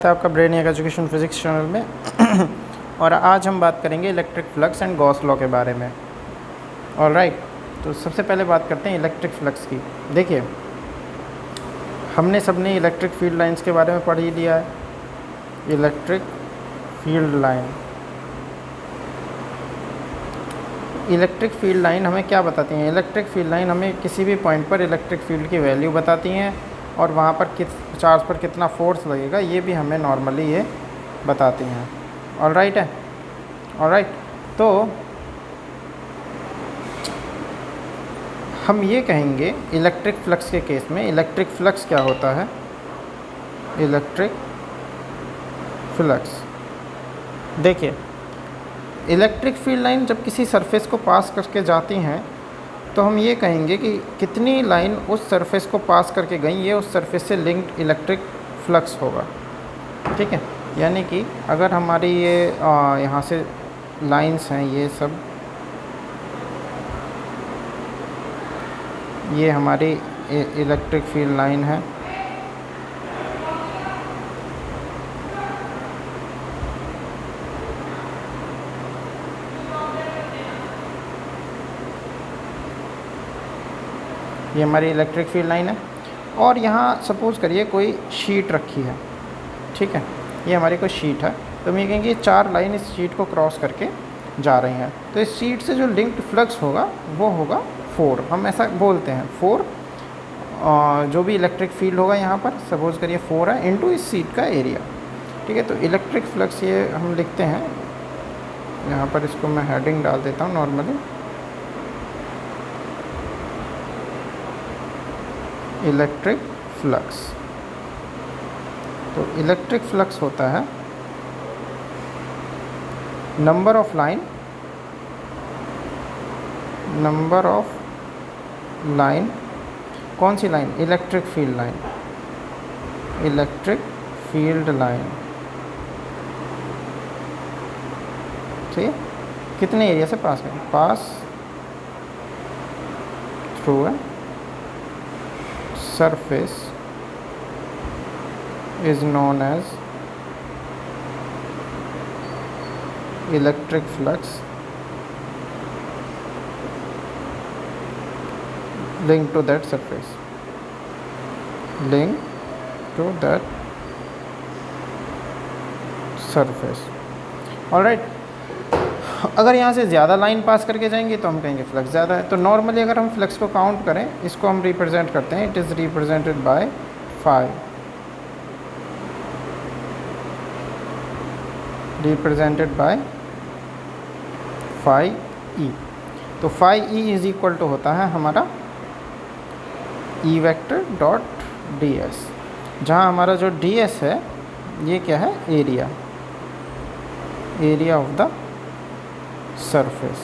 है आपका ब्रेनियक education physics channel में और आज हम बात करेंगे electric flux and Gauss law के बारे में। ऑलराइट, तो सबसे पहले बात करते हैं इलेक्ट्रिक फ्लक्स की। देखिए, हमने सबने इलेक्ट्रिक फील्ड लाइंस के बारे में पढ़ ही लिया है। Electric field line, electric field line हमें क्या बताती हैं? इलेक्ट्रिक फील्ड लाइन हमें किसी भी पॉइंट पर इलेक्ट्रिक फील्ड की वैल्यू बताती हैं और वहाँ पर किस चार्ज पर कितना फोर्स लगेगा ये भी हमें नॉर्मली ये बताती हैं। ऑलराइट है, ऑलराइट। तो हम ये कहेंगे इलेक्ट्रिक फ्लक्स के केस में इलेक्ट्रिक फ्लक्स क्या होता है? इलेक्ट्रिक फ्लक्स, देखिए, इलेक्ट्रिक फील्ड लाइन जब किसी सरफेस को पास करके जाती हैं तो हम ये कहेंगे कि कितनी लाइन उस सरफेस को पास करके गई, ये उस सरफेस से लिंक्ड इलेक्ट्रिक फ्लक्स होगा। ठीक है, यानी कि अगर हमारी ये यहाँ से लाइंस हैं, ये सब ये हमारी इलेक्ट्रिक फील्ड लाइन है। ये हमारी इलेक्ट्रिक फील्ड लाइन है और यहाँ सपोज़ करिए कोई शीट रखी है। ठीक है, ये हमारी कोई शीट है, तो हम ये कहेंगे चार लाइन इस शीट को क्रॉस करके जा रही हैं, तो इस शीट से जो लिंक्ड फ्लक्स होगा वो होगा 4। हम ऐसा बोलते हैं 4, जो भी इलेक्ट्रिक फील्ड होगा यहाँ पर सपोज़ करिए 4 है इनटू इस शीट का एरिया। ठीक है, तो इलेक्ट्रिक फ्लक्स ये हम लिखते हैं यहाँ पर, इसको मैं हेडिंग डाल देता हूँ नॉर्मली, इलेक्ट्रिक फ्लक्स। तो इलेक्ट्रिक फ्लक्स होता है number of line, number of line, कौन सी line? Electric field line, electric field line. ठीक है, कितने एरिया से पास करें? पास थ्रू है surface is known as electric flux linked to that surface, linked to that surface। Alright, अगर यहाँ से ज़्यादा लाइन पास करके जाएंगे तो हम कहेंगे फ्लक्स ज़्यादा है। तो नॉर्मली अगर हम फ्लक्स को काउंट करें, इसको हम रिप्रेजेंट करते हैं, it is represented by 5, represented by 5e। तो 5e इज इक्वल टू होता है हमारा E वेक्टर डॉट ds, जहाँ हमारा जो ds है ये क्या है? Area, area of the surface.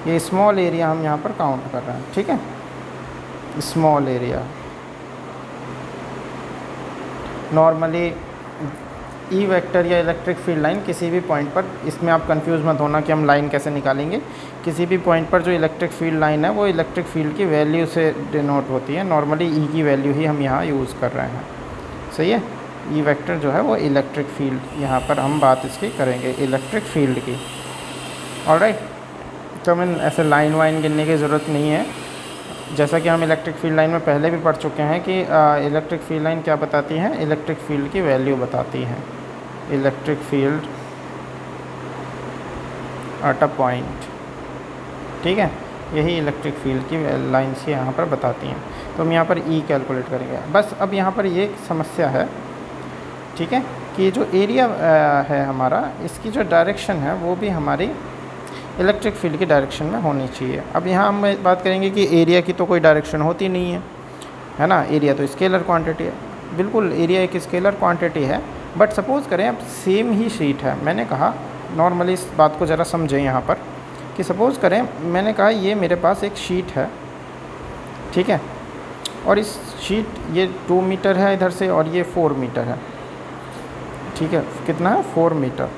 ये स्मॉल एरिया हम यहाँ पर काउंट कर रहे हैं। ठीक है, small area. Normally E vector या इलेक्ट्रिक फील्ड लाइन किसी भी पॉइंट पर, इसमें आप कंफ्यूज मत होना कि हम लाइन कैसे निकालेंगे। किसी भी पॉइंट पर जो इलेक्ट्रिक फील्ड लाइन है वो इलेक्ट्रिक फील्ड की वैल्यू से डिनोट होती है। नॉर्मली ई की वैल्यू ही हम यहाँ यूज़ कर रहे हैं। सही है, ई वेक्टर जो है वो इलेक्ट्रिक फील्ड, यहाँ पर हम बात इसकी करेंगे इलेक्ट्रिक फील्ड की। ऑलराइट, तो हमें ऐसे लाइन वाइन गिनने की ज़रूरत नहीं है, जैसा कि हम इलेक्ट्रिक फील्ड लाइन में पहले भी पढ़ चुके हैं कि इलेक्ट्रिक फील्ड लाइन क्या बताती है? इलेक्ट्रिक फील्ड की वैल्यू बताती है। Electric field at a point. ठीक है, यही इलेक्ट्रिक फील्ड की लाइन्स यहाँ पर बताती हैं। तो हम यहाँ पर ई कैलकुलेट करेंगे। बस अब यहाँ पर ये समस्या है, ठीक है, कि जो एरिया है हमारा, इसकी जो डायरेक्शन है वो भी हमारी इलेक्ट्रिक फील्ड की डायरेक्शन में होनी चाहिए। अब यहाँ हम बात करेंगे कि एरिया की तो कोई डायरेक्शन होती नहीं है ना, एरिया तो स्केलर क्वांटिटी है। बिल्कुल, एरिया एक स्केलर क्वांटिटी है, बट सपोज़ करें अब सेम ही शीट है। मैंने कहा नॉर्मली इस बात को ज़रा समझें यहाँ पर कि सपोज़ करें मैंने कहा ये मेरे पास एक शीट है, ठीक है, और इस शीट ये 2 मीटर है इधर से और ये 4 मीटर है। ठीक है, कितना है? 4 मीटर।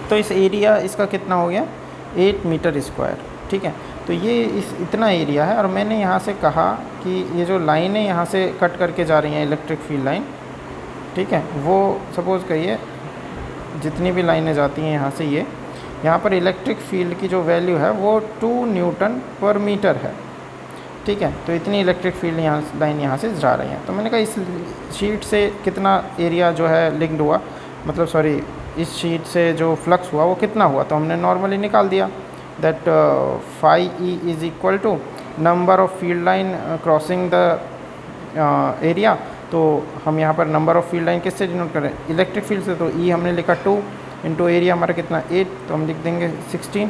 तो इस एरिया इसका कितना हो गया? 8 मीटर स्क्वायर। ठीक है, तो ये इतना एरिया है और मैंने यहाँ से कहा कि ये जो लाइनें यहाँ से कट करके जा रही हैं इलेक्ट्रिक फील्ड लाइन, ठीक है। वो सपोज़ करिए जितनी भी लाइनें जाती हैं यहाँ से, ये यहाँ पर इलेक्ट्रिक फील्ड की जो वैल्यू है वो 2 न्यूटन पर मीटर है। ठीक है, तो इतनी इलेक्ट्रिक फील्ड लाइन यहाँ से जा रही है। तो मैंने कहा इस शीट से कितना एरिया जो है लिंक्ड हुआ, मतलब सॉरी, इस शीट से जो फ्लक्स हुआ वो कितना हुआ, तो हमने नॉर्मली निकाल दिया that phi E is equal to number of field line crossing the area. तो हम यहाँ पर नंबर ऑफ़ फील्ड लाइन किससे डिनोट करें, इलेक्ट्रिक फील्ड से, तो ई हमने लिखा 2 इंटू एरिया हमारा कितना 8, तो हम लिख देंगे 16।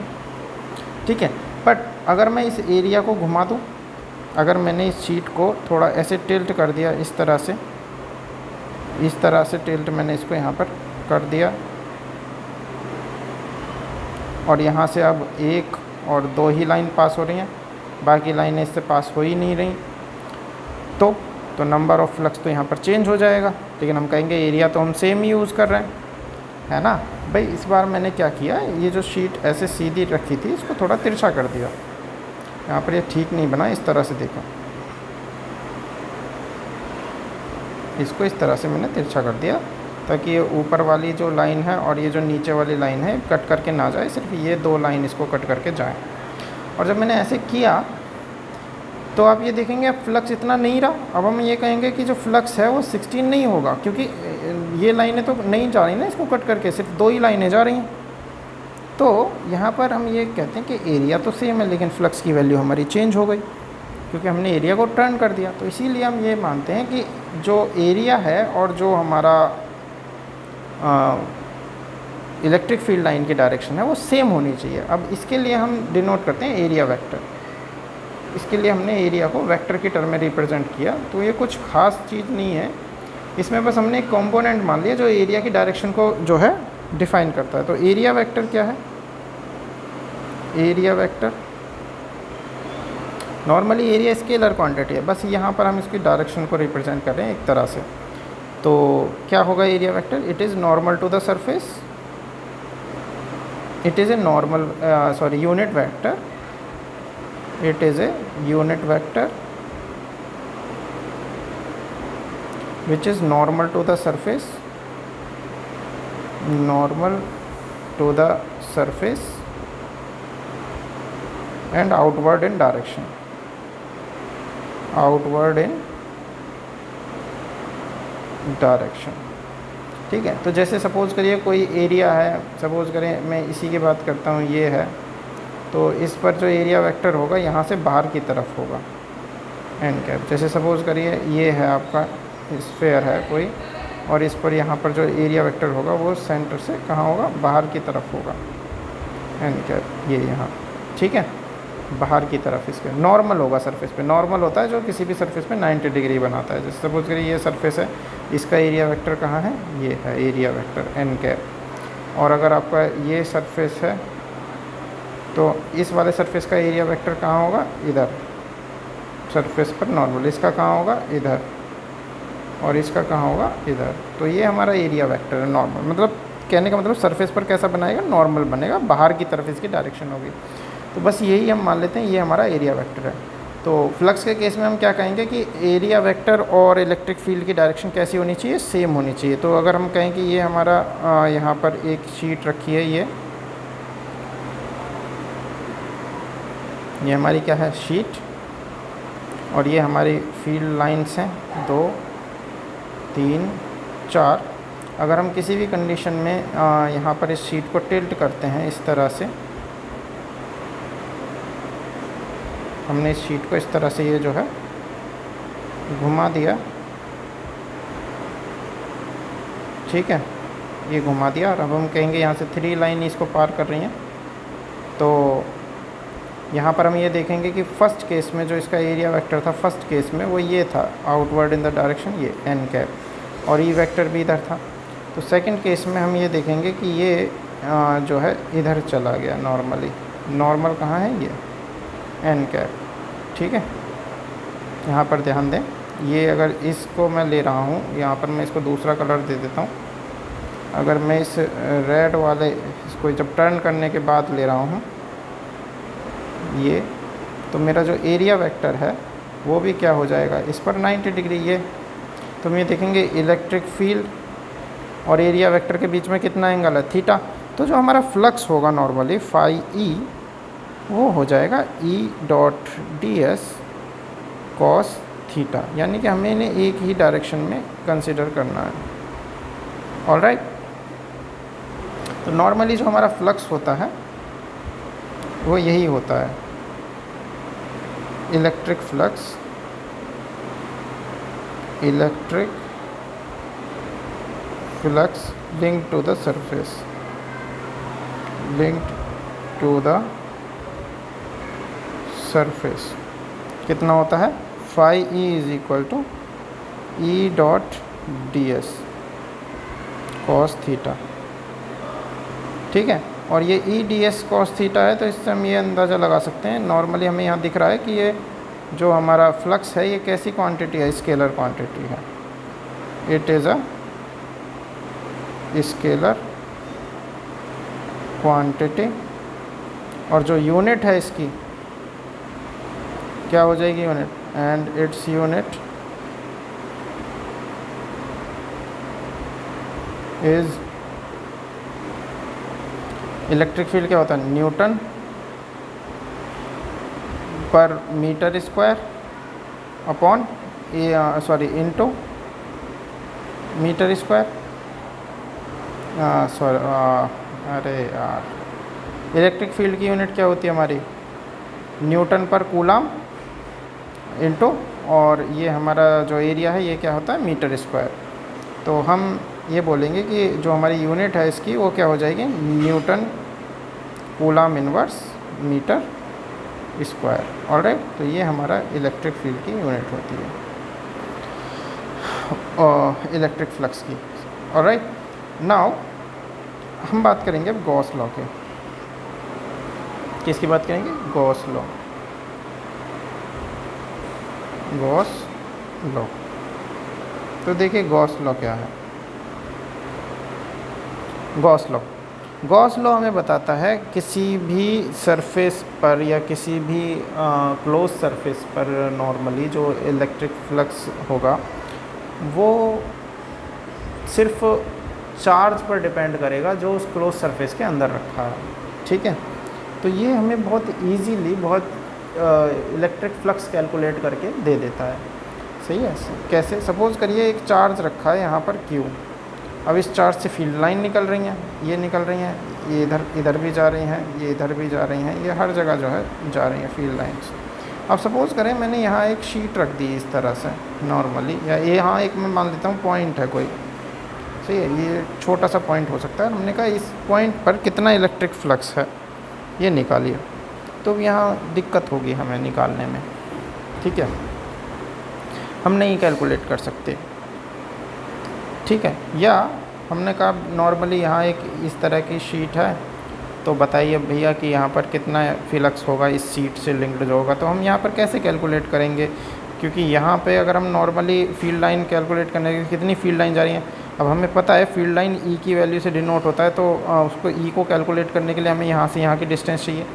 ठीक है, बट अगर मैं इस एरिया को घुमा दूँ, अगर मैंने इस शीट को थोड़ा ऐसे टिल्ट कर दिया, इस तरह से टिल्ट मैंने इसको यहाँ पर कर दिया, और यहाँ से अब 1 और 2 ही लाइन पास हो रही हैं, बाकी लाइनें इससे पास हो ही नहीं रही, तो नंबर ऑफ़ फ्लक्स तो यहाँ पर चेंज हो जाएगा, लेकिन हम कहेंगे एरिया तो हम सेम ही यूज़ कर रहे हैं, है ना भाई। इस बार मैंने क्या किया, ये जो शीट ऐसे सीधी रखी थी इसको थोड़ा तिरछा कर दिया, यहाँ पर ये ठीक नहीं बना, इस तरह से देखो, इसको इस तरह से मैंने तिरछा कर दिया ताकि ये ऊपर वाली जो लाइन है और ये जो नीचे वाली लाइन है कट करके ना जाए, सिर्फ ये 2 लाइन इसको कट करके जाए। और जब मैंने ऐसे किया तो आप ये देखेंगे फ्लक्स इतना नहीं रहा। अब हम ये कहेंगे कि जो फ्लक्स है वो 16 नहीं होगा, क्योंकि ये लाइनें तो नहीं जा रही ना इसको कट करके, सिर्फ 2 ही लाइनें जा रही हैं। तो यहाँ पर हम ये कहते हैं कि एरिया तो सेम है, लेकिन फ्लक्स की वैल्यू हमारी चेंज हो गई, क्योंकि हमने एरिया को टर्न कर दिया। तो इसीलिए हम ये मानते हैं कि जो एरिया है और जो हमारा इलेक्ट्रिक फील्ड लाइन की डायरेक्शन है वो सेम होनी चाहिए। अब इसके लिए हम डिनोट करते हैं एरिया वेक्टर। इसके लिए हमने एरिया को वेक्टर की टर्म में रिप्रेजेंट किया। तो ये कुछ खास चीज़ नहीं है, इसमें बस हमने एक कंपोनेंट मान लिया जो एरिया की डायरेक्शन को जो है डिफाइन करता है। तो एरिया वेक्टर क्या है, area vector normally area scalar quantity है, बस यहाँ पर हम इसकी डायरेक्शन को रिप्रेजेंट कर रहे हैं एक तरह से। तो क्या होगा area vector, it is normal to the surface, it is a normal sorry unit vector, it is a unit vector which is normal to the surface, normal to the surface and outward in direction, outward in direction। ठीक है, तो जैसे suppose करिए कोई area है, suppose करें मैं इसी की बात करता हूँ, ये है, तो इस पर जो एरिया वेक्टर होगा यहाँ से बाहर की तरफ होगा एन कैप। जैसे सपोज़ करिए ये है आपका स्फेयर है कोई, और इस पर यहाँ पर जो एरिया वेक्टर होगा वो सेंटर से कहाँ होगा, बाहर की तरफ होगा एन कैप, ये यहाँ। ठीक है, बाहर की तरफ इसके नॉर्मल होगा, सरफेस पे नॉर्मल होता है जो किसी भी सरफेस पे 90 डिग्री बनाता है। जैसे सपोज़ करिए ये सरफेस है, इसका एरिया वेक्टर कहाँ है, ये है एरिया वेक्टर एन कैप। और अगर आपका ये सरफेस है तो इस वाले सरफेस का एरिया वेक्टर कहाँ होगा, इधर सरफेस पर नॉर्मल, इसका कहाँ होगा, इधर, और इसका कहाँ होगा, इधर। तो ये हमारा एरिया वेक्टर है नॉर्मल, मतलब कहने का मतलब सरफेस पर कैसा बनाएगा, नॉर्मल बनेगा, बाहर की तरफ इसकी डायरेक्शन होगी। तो बस यही हम मान लेते हैं ये हमारा एरिया वेक्टर है। तो फ्लक्स के केस में हम क्या कहेंगे कि एरिया वेक्टर और इलेक्ट्रिक फील्ड की डायरेक्शन कैसी होनी चाहिए, सेम होनी चाहिए। तो अगर हम कहें कि ये हमारा यहाँ पर एक शीट रखी है, ये हमारी क्या है, शीट, और ये हमारी फील्ड लाइंस हैं 2 3 4। अगर हम किसी भी कंडीशन में यहाँ पर इस शीट को टिल्ट करते हैं इस तरह से, हमने इस शीट को इस तरह से ये जो है घुमा दिया, ठीक है, ये घुमा दिया, और अब हम कहेंगे यहाँ से 3 लाइन इसको पार कर रही हैं। तो यहाँ पर हम ये देखेंगे कि फ़र्स्ट केस में जो इसका एरिया वेक्टर था, फर्स्ट केस में वो ये था, आउटवर्ड इन द डायरेक्शन, ये एन कैप, और ई वेक्टर भी इधर था। तो सेकंड केस में हम ये देखेंगे कि ये जो है इधर चला गया नॉर्मली, नॉर्मल कहाँ है, ये एन कैप। ठीक है, यहाँ पर ध्यान दें, ये अगर इसको मैं ले रहा हूँ, यहाँ पर मैं इसको दूसरा कलर दे देता हूँ। अगर मैं इस रेड वाले इसको जब टर्न करने के बाद ले रहा हूँ ये, तो मेरा जो एरिया वेक्टर है वो भी क्या हो जाएगा, इस पर 90 डिग्री, ये तो हम ये देखेंगे इलेक्ट्रिक फील्ड और एरिया वेक्टर के बीच में कितना एंगल है, थीटा। तो जो हमारा फ्लक्स होगा नॉर्मली फाई ई, वो हो जाएगा ई dot D S cos theta, यानी कि हमें इन्हें एक ही डायरेक्शन में कंसिडर करना है। ऑलराइट, तो नॉर्मली जो हमारा फ्लक्स होता है वो यही होता है, electric flux, electric flux linked to the surface, linked to the surface कितना होता है, phi E is equal to E dot D S cos theta. ठीक है, और ये E D S cos theta है, तो इससे हम ये अंदाज़ा लगा सकते हैं, नॉर्मली हमें यहाँ दिख रहा है कि ये जो हमारा फ्लक्स है ये कैसी क्वांटिटी है, स्केलर क्वांटिटी है, it is a scalar quantity, और जो यूनिट है इसकी क्या हो जाएगी, unit, and its unit is, electric field क्या होता है, newton per metre square upon sorry into metre square, sorry अरे यार, इलेक्ट्रिक फील्ड की यूनिट क्या होती है हमारी, न्यूटन पर कूलम इनटू, और ये हमारा जो एरिया है ये क्या होता है, मीटर स्क्वायर। तो हम ये बोलेंगे कि जो हमारी यूनिट है इसकी वो क्या हो जाएगी, newton coulomb inverse metre square. Alright, तो ये हमारा इलेक्ट्रिक फील्ड की यूनिट होती है, इलेक्ट्रिक फ्लक्स की। ऑलराइट, नाउ हम बात करेंगे अब गॉस लॉ के। किसकी बात करेंगे, गॉस लॉ, गॉस लॉ। तो देखिए गॉस लॉ क्या है, गॉस लॉ, गॉस लॉ हमें बताता है किसी भी सरफेस पर या किसी भी क्लोज सरफेस पर नॉर्मली जो इलेक्ट्रिक फ्लक्स होगा वो सिर्फ चार्ज पर डिपेंड करेगा जो उस क्लोज सरफेस के अंदर रखा है। ठीक है, तो ये हमें बहुत इजीली बहुत इलेक्ट्रिक फ्लक्स कैलकुलेट करके दे देता है। सही है, कैसे, सपोज़ करिए एक चार्ज रखा है यहाँ पर Q, अब इस चार्ज से फील्ड लाइन निकल रही हैं, ये निकल रही हैं, ये इधर भी जा रही हैं, ये इधर भी जा रही हैं, ये हर जगह जो है जा रही हैं फील्ड लाइंस। अब सपोज़ करें मैंने यहाँ एक शीट रख दी इस तरह से नॉर्मली, या ये यहाँ एक मैं मान लेता हूँ पॉइंट है कोई, सही है, ये छोटा सा पॉइंट हो सकता है। हमने कहा इस पॉइंट पर कितना इलेक्ट्रिक फ्लक्स है ये निकालिए, तो यहाँ दिक्कत होगी हमें निकालने में। ठीक है, हम नहीं कैलकुलेट कर सकते। ठीक है, या हमने कहा नॉर्मली यहाँ एक इस तरह की शीट है, तो बताइए भैया कि यहाँ पर कितना फ्लक्स होगा इस शीट से लिंक्ड जो होगा, तो हम यहाँ पर कैसे कैलकुलेट करेंगे, क्योंकि यहाँ पे अगर हम नॉर्मली फील्ड लाइन कैलकुलेट करने की कितनी फील्ड लाइन जा रही है, अब हमें पता है फील्ड लाइन ई की वैल्यू से डिनोट होता है, तो उसको ई को कैलकुलेट करने के लिए हमें यहाँ से यहाँ की डिस्टेंस चाहिए।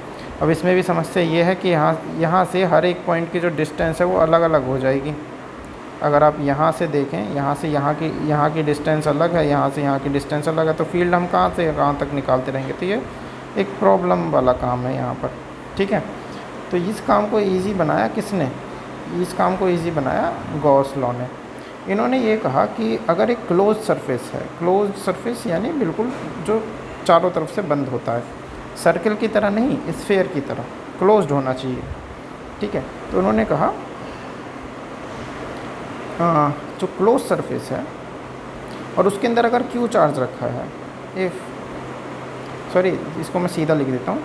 अब इसमें भी समस्या ये है कि यहाँ से हर एक पॉइंट की जो डिस्टेंस है वो अलग अलग हो जाएगी। अगर आप यहाँ से देखें, यहाँ से यहाँ की डिस्टेंस अलग है, यहाँ से यहाँ की डिस्टेंस अलग है, तो फील्ड हम कहाँ से कहाँ तक निकालते रहेंगे, तो ये एक प्रॉब्लम वाला काम है यहाँ पर। ठीक है, तो इस काम को ईजी बनाया किसने, इस काम को ईजी बनाया गॉस लॉ ने। इन्होंने ये कहा कि अगर एक क्लोज सरफेस है, क्लोज सरफेस यानी बिल्कुल जो चारों तरफ से बंद होता है, सर्कल की तरह नहीं, स्फेयर की तरह क्लोज्ड होना चाहिए। ठीक है, तो उन्होंने कहा जो क्लोज सरफेस है और उसके अंदर अगर क्यू चार्ज रखा है, इफ़ सॉरी इसको मैं सीधा लिख देता हूँ,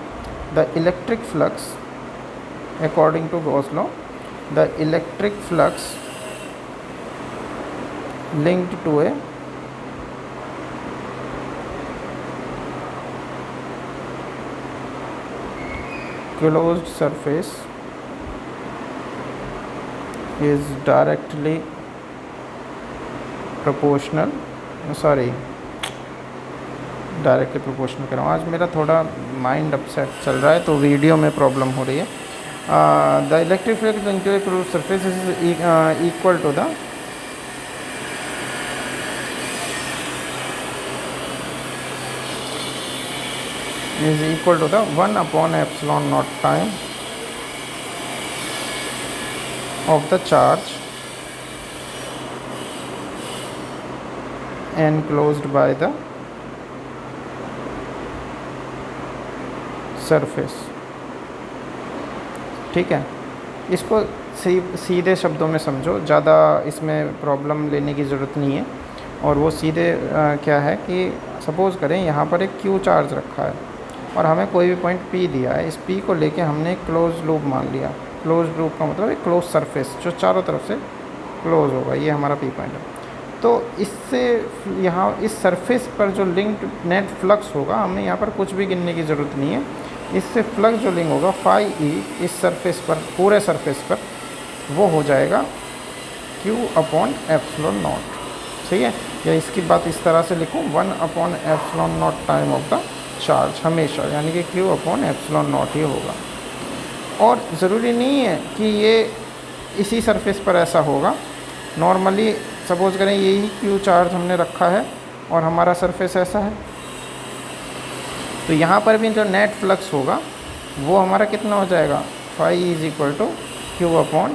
the electric flux according to Gauss law, the electric flux linked to a closed surface is directly proportional, directly proportional कर रहा हूँ, आज मेरा थोड़ा माइंड अपसेट चल रहा है तो वीडियो में प्रॉब्लम हो रही है। The electric flux linked to a closed surface is equal to the is equal to the 1/ε0 time of the charge enclosed by the surface। ठीक है, इसको सीधे शब्दों में समझो, ज़्यादा इसमें प्रॉब्लम लेने की ज़रूरत नहीं है। और वो सीधे क्या है कि सपोज़ करें यहाँ पर एक क्यू चार्ज रखा है और हमें कोई भी पॉइंट पी दिया है। इस पी को लेके हमने एक क्लोज लूप मान लिया। क्लोज लूप का मतलब एक क्लोज सरफेस जो चारों तरफ से क्लोज होगा, ये हमारा पी पॉइंट है। तो इससे यहाँ इस सरफेस पर जो लिंक्ड नेट फ्लक्स होगा, हमें यहाँ पर कुछ भी गिनने की ज़रूरत नहीं है। इससे फ्लक्स जो लिंक होगा फाई ई इस सरफेस पर, पूरे सरफेस पर, वो हो जाएगा Q/ε0। ठीक है, या इसकी बात इस तरह से लिखूँ 1/ε0 टाइम ऑफ द चार्ज हमेशा, यानी कि Q/ε0 ही होगा। और ज़रूरी नहीं है कि ये इसी सरफेस पर ऐसा होगा। नॉर्मली सपोज़ करें यही क्यू चार्ज हमने रखा है और हमारा सरफेस ऐसा है, तो यहाँ पर भी जो नेट फ्लक्स होगा वो हमारा कितना हो जाएगा, phi is equal to Q/ε0।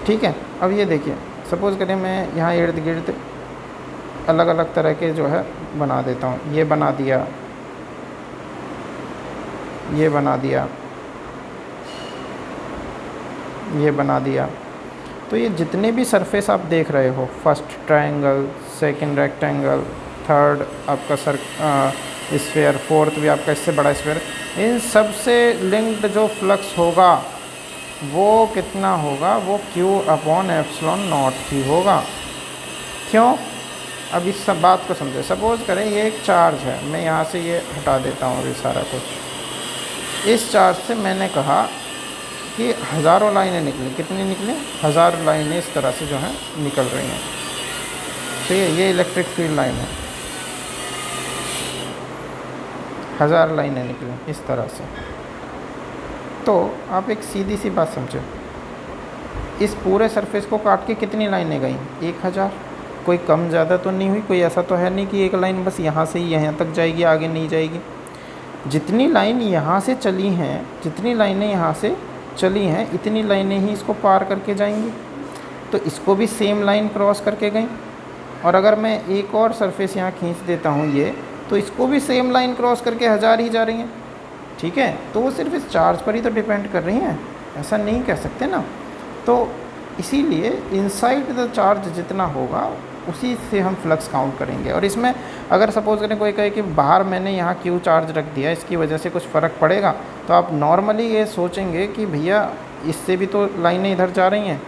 ठीक है, अब ये देखिए, सपोज़ करें मैं यहाँ इर्द गिर्द अलग अलग तरह के जो है बना देता हूँ। ये बना दिया, ये बना दिया, ये बना दिया। तो ये जितने भी सरफेस आप देख रहे हो, first triangle, second rectangle, third आपका स्फीयर, फोर्थ भी आपका इससे बड़ा स्फीयर, इन सब से लिंक्ड जो फ्लक्स होगा वो कितना होगा, वो Q/ε0 ही होगा। क्यों? अब इस सब बात को समझे। सपोज़ करें ये एक चार्ज है, मैं यहाँ से ये हटा देता हूँ ये सारा कुछ। इस चार्ज से मैंने कहा कि हज़ारों लाइनें निकली। कितनी निकली? 1000 लाइनें इस तरह से जो हैं निकल रही हैं। तो ये इलेक्ट्रिक फील्ड लाइन है, 1000 लाइनें निकली इस तरह से। तो आप एक सीधी सी बात समझो, इस पूरे सरफेस को काट के कितनी लाइनें गई? 1000। कोई कम ज़्यादा तो नहीं हुई, कोई ऐसा तो है नहीं कि एक लाइन बस यहाँ से ही यहाँ तक जाएगी, आगे नहीं जाएगी। जितनी लाइन यहाँ से चली हैं, जितनी लाइनें यहाँ से चली हैं, इतनी लाइनें ही इसको पार करके जाएंगी। तो इसको भी सेम लाइन क्रॉस करके गई। और अगर मैं एक और सरफेस यहाँ खींच देता हूँ ये, तो इसको भी सेम लाइन क्रॉस करके 1000 ही जा रही हैं। ठीक है, तो वो सिर्फ इस चार्ज पर ही तो डिपेंड कर रही हैं, ऐसा नहीं कह सकते ना। तो इसीलिए इनसाइड द चार्ज जितना होगा उसी से हम फ्लक्स काउंट करेंगे। और इसमें अगर सपोज़ करें कोई कहे कि बाहर मैंने यहाँ क्यू चार्ज रख दिया, इसकी वजह से कुछ फ़र्क पड़ेगा, तो आप नॉर्मली ये सोचेंगे कि भैया इससे भी तो लाइनें इधर जा रही हैं,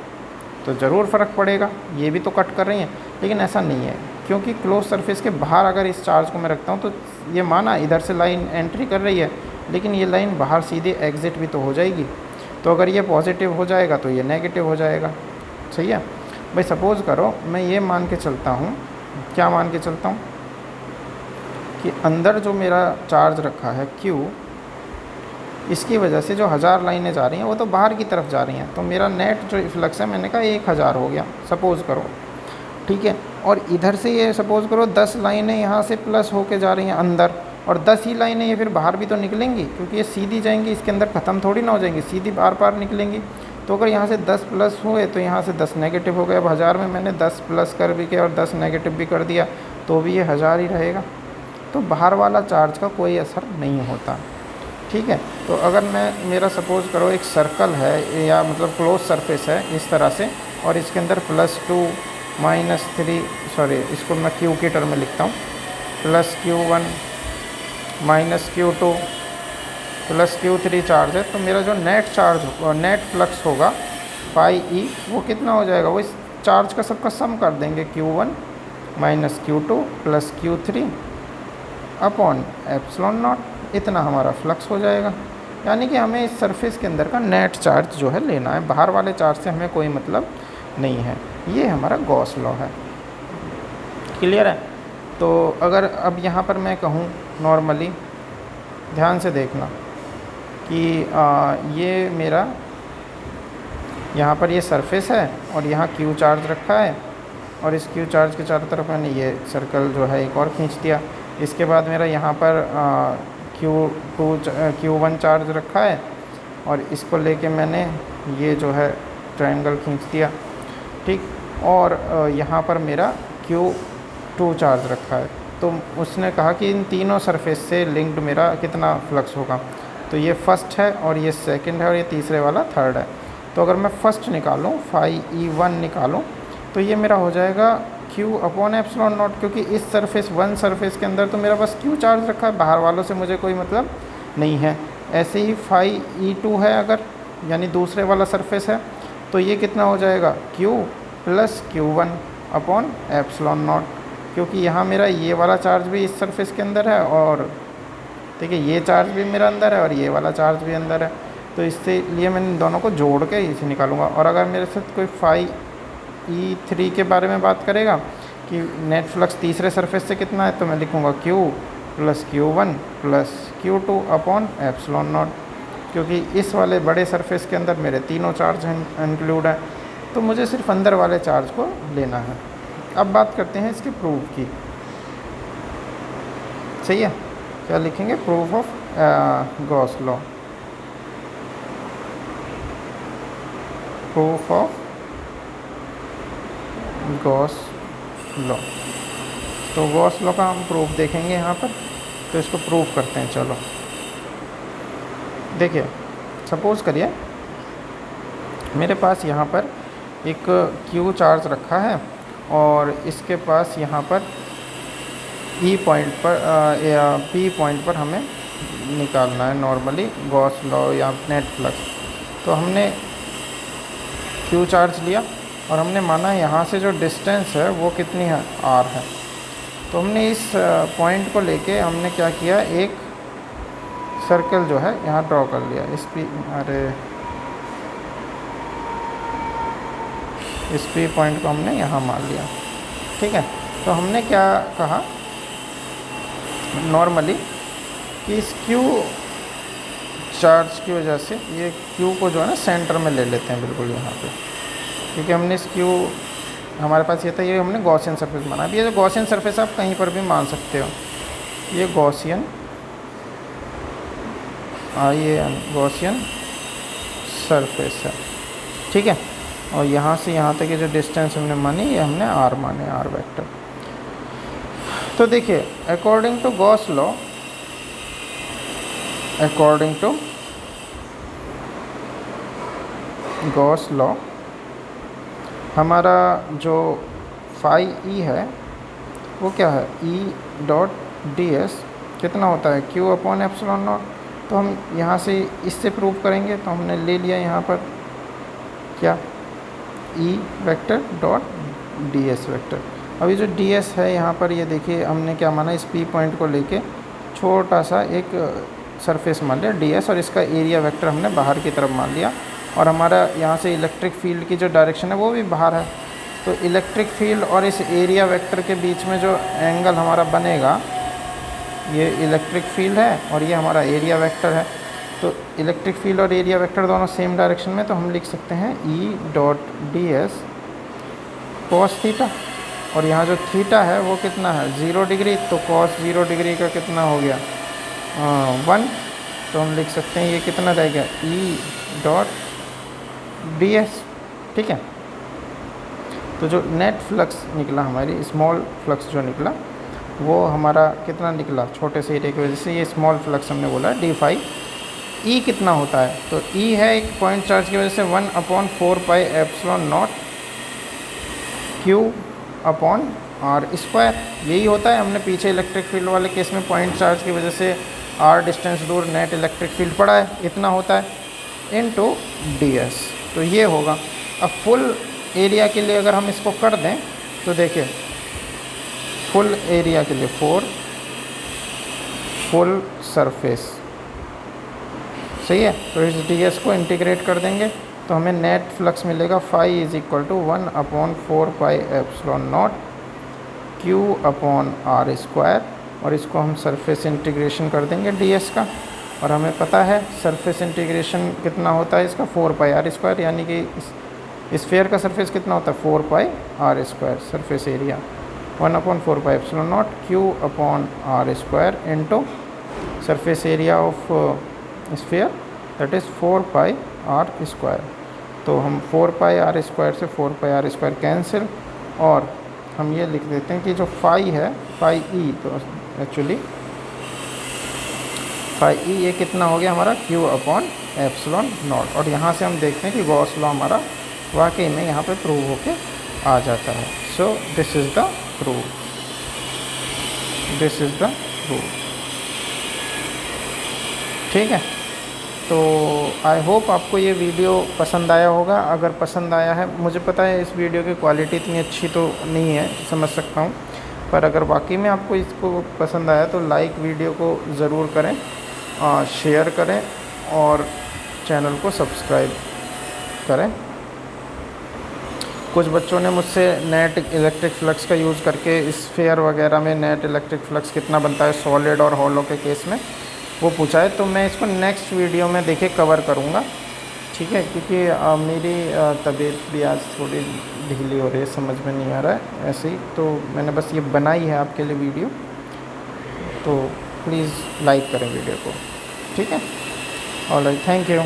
तो ज़रूर फ़र्क पड़ेगा, ये भी तो कट कर रही हैं। लेकिन ऐसा नहीं है, क्योंकि क्लोज सरफेस के बाहर अगर इस चार्ज को मैं रखता हूँ तो ये माना इधर से लाइन एंट्री कर रही है, लेकिन ये लाइन बाहर सीधे एग्ज़िट भी तो हो जाएगी। तो अगर ये पॉजिटिव हो जाएगा तो ये नेगेटिव हो जाएगा। सही है भाई। सपोज़ करो मैं ये मान के चलता हूँ, क्या मान के चलता हूँ कि अंदर जो मेरा चार्ज रखा है Q, इसकी वजह से जो 1000 लाइनें जा रही हैं वो तो बाहर की तरफ जा रही हैं, तो मेरा नेट जो फ्लक्स है मैंने कहा 1000 हो गया सपोज़ करो। ठीक है, और इधर से ये सपोज़ करो 10 लाइनें यहाँ से प्लस होके जा रही हैं अंदर, और 10 ही लाइनें ये फिर बाहर भी तो निकलेंगी, क्योंकि ये सीधी जाएंगी, इसके अंदर ख़त्म थोड़ी ना हो जाएंगी, सीधी बार बार निकलेंगी। तो अगर यहाँ से 10 प्लस हुए तो यहाँ से 10 नेगेटिव हो गए। अब 1000 में मैंने 10 प्लस कर भी किया और 10 नेगेटिव भी कर दिया, तो भी ये 1000 ही रहेगा। तो बाहर वाला चार्ज का कोई असर नहीं होता। ठीक है, तो अगर मैं मेरा सपोज़ करो एक सर्कल है, या मतलब क्लोज सरफेस है इस तरह से, और इसके अंदर +2 -3, सॉरी इसको मैं Q के टर्म में लिखता हूँ, +Q1 -Q2 +Q3 चार्ज है, तो मेरा जो नेट चार्ज नेट फ्लक्स होगा फाई ई, वो कितना हो जाएगा, वो इस चार्ज का सबका सम कर देंगे, Q1 -Q2 +Q3 अपॉन ε0, इतना हमारा फ्लक्स हो जाएगा। यानी कि हमें इस सरफेस के अंदर का नेट चार्ज जो है लेना है, बाहर वाले चार्ज से हमें कोई मतलब नहीं है। ये हमारा गॉस लॉ है। क्लियर है? तो अगर अब यहाँ पर मैं कहूँ नॉर्मली, ध्यान से देखना कि ये मेरा यहाँ पर ये सरफेस है और यहाँ Q चार्ज रखा है, और इस Q चार्ज के चारों तरफ मैंने ये सर्कल जो है एक और खींच दिया। इसके बाद मेरा यहाँ पर Q1 चार्ज रखा है और इसको लेके मैंने ये जो है ट्रायंगल खींच दिया, ठीक। और यहाँ पर मेरा Q2 चार्ज रखा है। तो उसने कहा कि इन तीनों सरफेस से लिंक्ड मेरा कितना फ्लक्स होगा। तो ये फर्स्ट है और ये सेकंड है और ये तीसरे वाला थर्ड है। तो अगर मैं फर्स्ट निकालूँ φE1 निकालूँ तो ये मेरा हो जाएगा Q/ε0, क्योंकि इस सरफेस के अंदर तो मेरा बस Q चार्ज रखा है, बाहर वालों से मुझे कोई मतलब नहीं है। ऐसे ही φE2 है अगर, यानी दूसरे वाला सरफेस है, तो ये कितना हो जाएगा Q + Q1/ε0, क्योंकि यहाँ मेरा ये वाला चार्ज भी इस सरफेस के अंदर है और ठीक है ये चार्ज भी मेरा अंदर है और ये वाला चार्ज भी अंदर है। तो इससे लिए मैं इन दोनों को जोड़ के इसे निकालूंगा। और अगर मेरे साथ कोई φE3 के बारे में बात करेगा कि नेट फ्लक्स तीसरे सरफेस से कितना है, तो मैं लिखूँगा Q + Q1 + Q2/ε0, क्योंकि इस वाले बड़े सरफेस के अंदर मेरे तीनों चार्ज इंक्लूड हैं, तो मुझे सिर्फ अंदर वाले चार्ज को लेना है। अब बात करते हैं इसके प्रूफ की। सही है, क्या लिखेंगे? Proof of Gauss law. Proof of Gauss law. तो गॉस लॉ का हम प्रूफ देखेंगे यहाँ पर, तो इसको प्रूफ करते हैं। चलो देखिए, सपोज़ करिए मेरे पास यहाँ पर एक Q चार्ज रखा है और इसके पास यहाँ पर E पॉइंट पर या P पॉइंट पर हमें निकालना है नॉर्मली गॉस लॉ या नेट फ्लक्स। तो हमने Q चार्ज लिया और हमने माना यहाँ से जो डिस्टेंस है वो कितनी है, R है। तो हमने इस पॉइंट को लेके हमने क्या किया, एक सर्कल जो है यहाँ ड्रॉ कर लिया। इस P पॉइंट को हमने यहाँ मान लिया, ठीक है। तो हमने क्या कहा नॉर्मली कि इस Q चार्ज की वजह से ये Q को जो है ना सेंटर में ले लेते हैं बिल्कुल यहाँ पे, क्योंकि हमने इस Q हमारे पास ये था, ये हमने गॉसियन सरफेस माना। अब ये जो गॉसियन सरफेस आप कहीं पर भी मान सकते हो, ये गॉसियन सरफेस है, ठीक है। और यहाँ से यहाँ तक ये जो डिस्टेंस हमने मानी ये हमने R माने, R वेक्टर। तो देखिए अकॉर्डिंग टू गॉस लॉ हमारा जो φE है वो क्या है, E.ds कितना होता है, Q/ε0। तो हम यहाँ से इससे प्रूव करेंगे। तो हमने ले लिया यहाँ पर क्या, E.ds वेक्टर। अभी जो ds है यहाँ पर, ये देखिए हमने क्या माना, इस P पॉइंट को लेके छोटा सा एक सरफेस मान लिया ds, और इसका एरिया वेक्टर हमने बाहर की तरफ मान लिया। और हमारा यहाँ से इलेक्ट्रिक फील्ड की जो डायरेक्शन है वो भी बाहर है। तो इलेक्ट्रिक फील्ड और इस एरिया वेक्टर के बीच में जो एंगल हमारा बनेगा, ये इलेक्ट्रिक फील्ड है और ये हमारा एरिया वेक्टर है। तो इलेक्ट्रिक फील्ड और एरिया वेक्टर दोनों सेम डायरेक्शन में, तो हम लिख सकते हैं E.ds cos थीटा। और यहाँ जो थीटा है वो कितना है, 0 डिग्री। तो cos 0 डिग्री का कितना हो गया, 1। तो हम लिख सकते हैं ये कितना रहेगा, E.ds, ठीक है। तो जो नेट फ्लक्स निकला, हमारी स्मॉल फ्लक्स जो निकला, वो हमारा कितना निकला, छोटे से एरिया की वजह से ये स्मॉल फ्लक्स हमने बोला d फाई। E कितना होता है, तो E है एक पॉइंट चार्ज की वजह से 1/4πε0 Q/r²। यही होता है। हमने पीछे इलेक्ट्रिक फील्ड वाले केस में पॉइंट चार्ज की वजह से r डिस्टेंस दूर नेट इलेक्ट्रिक फील्ड पड़ा है, इतना होता है, इनटू ds। तो ये होगा। अब फुल एरिया के लिए अगर हम इसको कर दें तो देखिए, फुल एरिया के लिए फुल सरफेस, सही है। तो इस ds को इंटीग्रेट कर देंगे तो हमें नेट फ्लक्स मिलेगा फाई = 1/4πε0 Q/r²। और इसको हम सरफेस इंटीग्रेशन कर देंगे ds का। और हमें पता है सरफेस इंटीग्रेशन कितना होता है इसका, 4πr², यानी कि स्फीयर का सरफेस कितना होता है, 4πr² surface area 1/4πε0 Q/r² into surface area of sphere, that is 4πr²। तो हम 4πr² से 4πr² कैंसिल, और हम ये लिख देते हैं कि जो फाई है, फाई ई, तो एक्चुअली फाई ई ये कितना हो गया हमारा Q/ε0। और यहाँ से हम देखते हैं कि गॉस लॉ हमारा वाकई में यहाँ पे प्रूव होके आ जाता है। So this is the proof, this is the proof. ठीक है, तो आई होप आपको ये वीडियो पसंद आया होगा। अगर पसंद आया है, मुझे पता है इस वीडियो की क्वालिटी इतनी अच्छी तो नहीं है, समझ सकता हूँ, पर अगर वाकई में आपको इसको पसंद आया तो लाइक वीडियो को ज़रूर करें, शेयर करें और चैनल को सब्सक्राइब करें। कुछ बच्चों ने मुझसे नेट इलेक्ट्रिक फ्लक्स का यूज़ करके स्फीयर वगैरह में नेट इलेक्ट्रिक फ्लक्स कितना बनता है सॉलिड और हॉलो के केस में, वो पूछा है। तो मैं इसको नेक्स्ट वीडियो में देखिए कवर करूँगा, ठीक है, क्योंकि मेरी तबीयत भी आज थोड़ी ढीली हो रही है, समझ में नहीं आ रहा है ऐसे ही, तो मैंने बस ये बनाई है आपके लिए वीडियो। तो प्लीज़ लाइक करें वीडियो को, ठीक है। Alright, thank you.